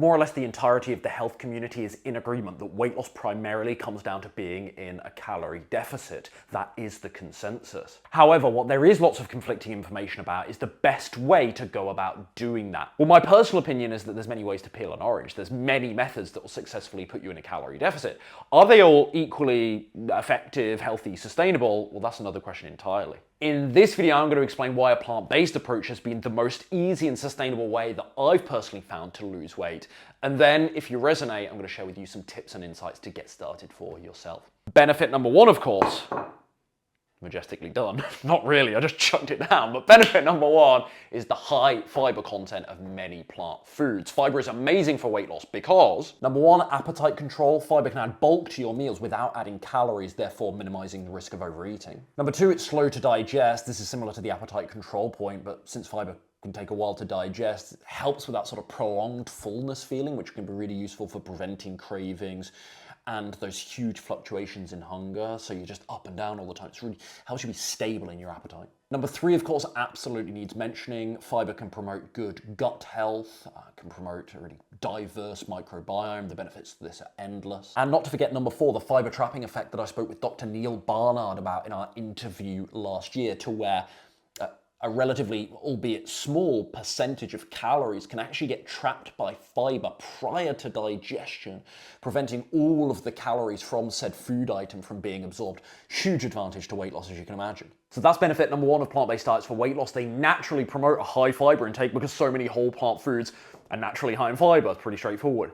More or less the entirety of the health community is in agreement that weight loss primarily comes down to being in a calorie deficit. That is the consensus. However, what there is lots of conflicting information about is the best way to go about doing that. Well, my personal opinion is that there's many ways to peel an orange. There's many methods that will successfully put you in a calorie deficit. Are they all equally effective, healthy, sustainable? Well, that's another question entirely. In this video, I'm going to explain why a plant-based approach has been the most easy and sustainable way that I've personally found to lose weight. And then, if you resonate, I'm going to share with you some tips and insights to get started for yourself. Benefit number one, of course, majestically done. Not really, I just chucked it down. But benefit number one is the high fiber content of many plant foods. Fiber is amazing for weight loss because, number one, appetite control. Fiber can add bulk to your meals without adding calories, therefore minimizing the risk of overeating. Number two, it's slow to digest. This is similar to the appetite control point, but since fiber can take a while to digest, it helps with that sort of prolonged fullness feeling, which can be really useful for preventing cravings and those huge fluctuations in hunger, so you're just up and down all the time. It really helps you be stable in your appetite. Number three, of course, absolutely needs mentioning. Fiber can promote good gut health, can promote a really diverse microbiome. The benefits of this are endless. And not to forget number four, the fiber trapping effect that I spoke with Dr. Neil Barnard about in our interview last year, to where a relatively, albeit small, percentage of calories can actually get trapped by fiber prior to digestion, preventing all of the calories from said food item from being absorbed. Huge advantage to weight loss, as you can imagine. So that's benefit number one of plant-based diets for weight loss. They naturally promote a high fiber intake because so many whole plant foods are naturally high in fiber. It's pretty straightforward.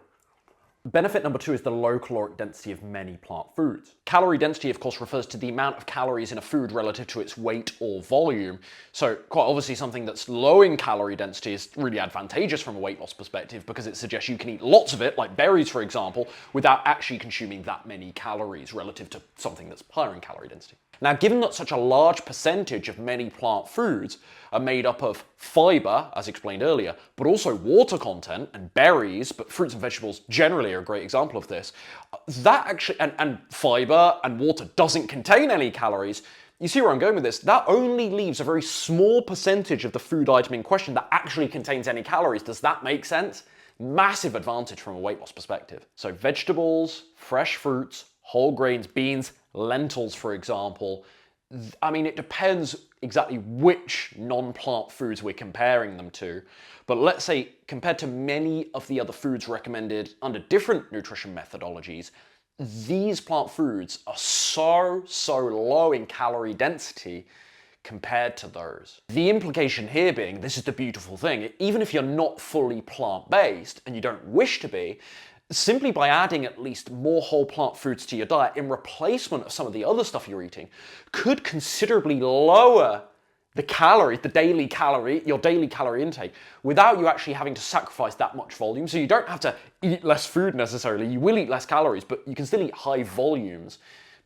Benefit number two is the low caloric density of many plant foods. Calorie density, of course, refers to the amount of calories in a food relative to its weight or volume. So quite obviously something that's low in calorie density is really advantageous from a weight loss perspective because it suggests you can eat lots of it, like berries, for example, without actually consuming that many calories relative to something that's higher in calorie density. Now, given that such a large percentage of many plant foods are made up of fiber, as explained earlier, but also water content and berries, but fruits and vegetables generally are a great example of this, that actually, and fiber and water doesn't contain any calories. You see where I'm going with this? That only leaves a very small percentage of the food item in question that actually contains any calories. Does that make sense? Massive advantage from a weight loss perspective. So vegetables, fresh fruits, whole grains, beans, lentils, for example. I mean, it depends exactly which non-plant foods we're comparing them to. But let's say, compared to many of the other foods recommended under different nutrition methodologies, these plant foods are so low in calorie density compared to those. The implication here being, this is the beautiful thing, even if you're not fully plant-based and you don't wish to be, simply by adding at least more whole plant foods to your diet in replacement of some of the other stuff you're eating could considerably lower the calories, your daily calorie intake, without you actually having to sacrifice that much volume. So you don't have to eat less food necessarily. You will eat less calories, but you can still eat high volumes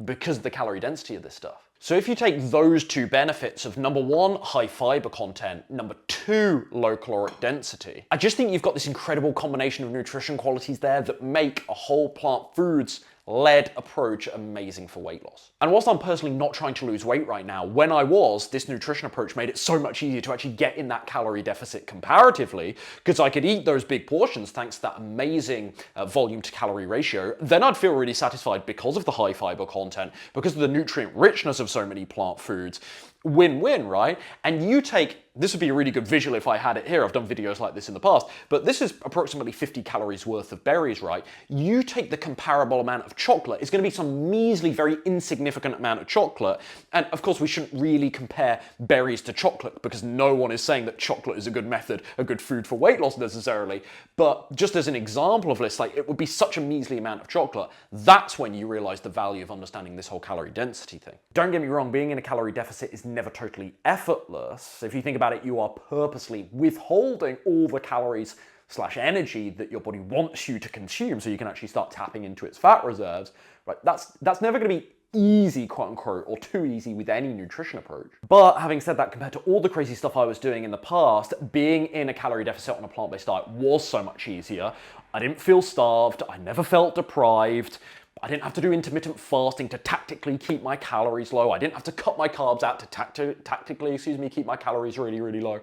because of the calorie density of this stuff. So if you take those two benefits of number one, high fiber content, number two, low caloric density, I just think you've got this incredible combination of nutrition qualities there that make a whole plant foods led approach amazing for weight loss. And whilst I'm personally not trying to lose weight right now, when I was, this nutrition approach made it so much easier to actually get in that calorie deficit comparatively, because I could eat those big portions thanks to that amazing volume to calorie ratio. Then I'd feel really satisfied because of the high fiber content, because of the nutrient richness of so many plant foods. Win-win, right? And you take, this would be a really good visual if I had it here. I've done videos like this in the past, but this is approximately 50 calories worth of berries, right? You take the comparable amount of chocolate, it's going to be some measly, very insignificant amount of chocolate. And of course, we shouldn't really compare berries to chocolate because no one is saying that chocolate is a good method, a good food for weight loss necessarily. But just as an example of this, like it would be such a measly amount of chocolate. That's when you realize the value of understanding this whole calorie density thing. Don't get me wrong, being in a calorie deficit is never totally effortless. If you think about it, you are purposely withholding all the calories / energy that your body wants you to consume so you can actually start tapping into its fat reserves, right? That's never going to be easy, quote unquote, or too easy with any nutrition approach. But having said that, compared to all the crazy stuff I was doing in the past, being in a calorie deficit on a plant-based diet was so much easier. I didn't feel starved, I never felt deprived. I didn't have to do intermittent fasting to tactically keep my calories low. I didn't have to cut my carbs out to tactically, keep my calories really, really low.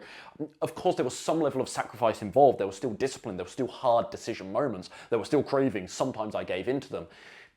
Of course, there was some level of sacrifice involved. There was still discipline. There were still hard decision moments. There were still cravings. Sometimes I gave into them.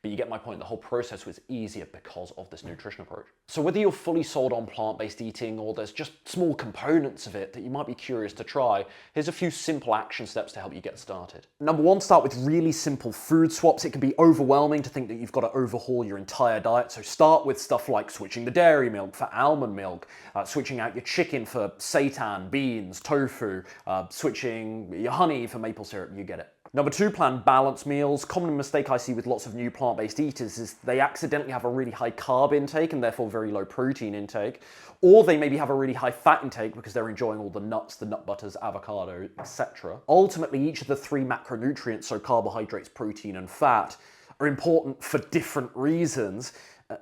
But you get my point, the whole process was easier because of this nutrition approach. So whether you're fully sold on plant-based eating or there's just small components of it that you might be curious to try, here's a few simple action steps to help you get started. Number one, start with really simple food swaps. It can be overwhelming to think that you've got to overhaul your entire diet. So start with stuff like switching the dairy milk for almond milk, switching out your chicken for seitan, beans, tofu, switching your honey for maple syrup, you get it. Number two, plan balanced meals. Common mistake I see with lots of new plant-based eaters is they accidentally have a really high carb intake and therefore very low protein intake, or they maybe have a really high fat intake because they're enjoying all the nuts, the nut butters, avocado, etc. Ultimately, each of the three macronutrients, so carbohydrates, protein, and fat, are important for different reasons.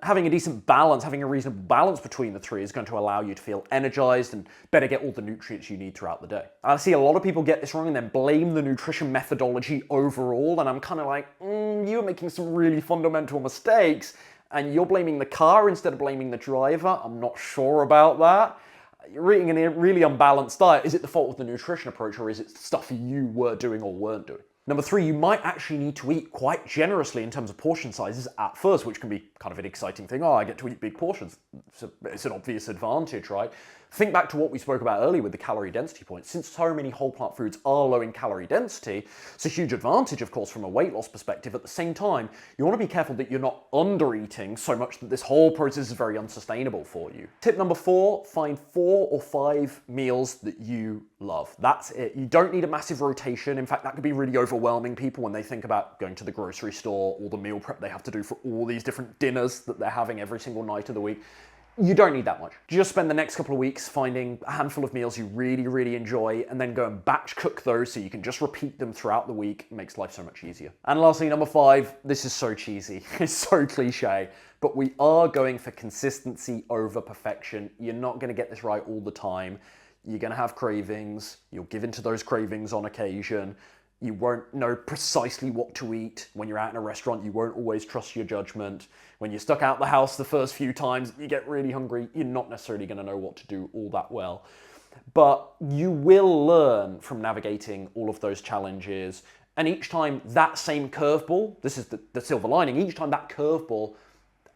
Having a decent balance, having a reasonable balance between the three is going to allow you to feel energized and better get all the nutrients you need throughout the day. I see a lot of people get this wrong and then blame the nutrition methodology overall, and I'm kind of like, you're making some really fundamental mistakes, and you're blaming the car instead of blaming the driver. I'm not sure about that. You're eating a really unbalanced diet. Is it the fault of the nutrition approach, or is it stuff you were doing or weren't doing? Number three, you might actually need to eat quite generously in terms of portion sizes at first, which can be kind of an exciting thing. Oh, I get to eat big portions. It's an obvious advantage, right? Think back to what we spoke about earlier with the calorie density point. Since so many whole plant foods are low in calorie density, it's a huge advantage, of course, from a weight loss perspective. At the same time, you want to be careful that you're not under eating so much that this whole process is very unsustainable for you. Tip number four, find 4 or 5 meals that you love. That's it. You don't need a massive rotation. In fact, that could be really overwhelming people when they think about going to the grocery store or the meal prep they have to do for all these different dinners that they're having every single night of the week. You don't need that much. Just spend the next couple of weeks finding a handful of meals you really, really enjoy and then go and batch cook those so you can just repeat them throughout the week. It makes life so much easier. And lastly, number 5, this is so cheesy. It's so cliche, but we are going for consistency over perfection. You're not gonna get this right all the time. You're gonna have cravings. You'll give in to those cravings on occasion. You won't know precisely what to eat. When you're out in a restaurant, you won't always trust your judgment. When you're stuck out the house the first few times, you get really hungry, you're not necessarily going to know what to do all that well. But you will learn from navigating all of those challenges. And each time that same curveball, this is the silver lining, each time that curveball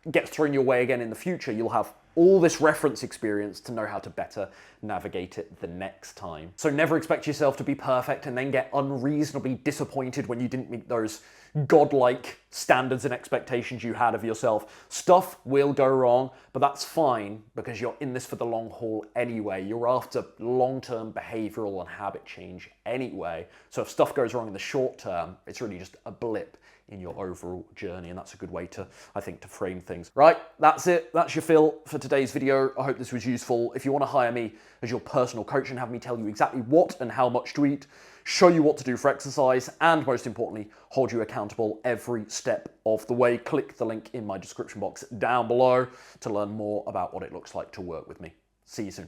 gets thrown your way again in the future, you'll have all this reference experience to know how to better navigate it the next time. So never expect yourself to be perfect and then get unreasonably disappointed when you didn't meet those godlike standards and expectations you had of yourself. Stuff will go wrong, but that's fine because you're in this for the long haul anyway. You're after long-term behavioral and habit change anyway. So if stuff goes wrong in the short term, it's really just a blip in your overall journey, and that's a good way to, I think, to frame things. Right, that's it. That's your fill for today's video. I hope this was useful. If you want to hire me as your personal coach and have me tell you exactly what and how much to eat, show you what to do for exercise, and most importantly, hold you accountable every step of the way, click the link in my description box down below to learn more about what it looks like to work with me. See you soon.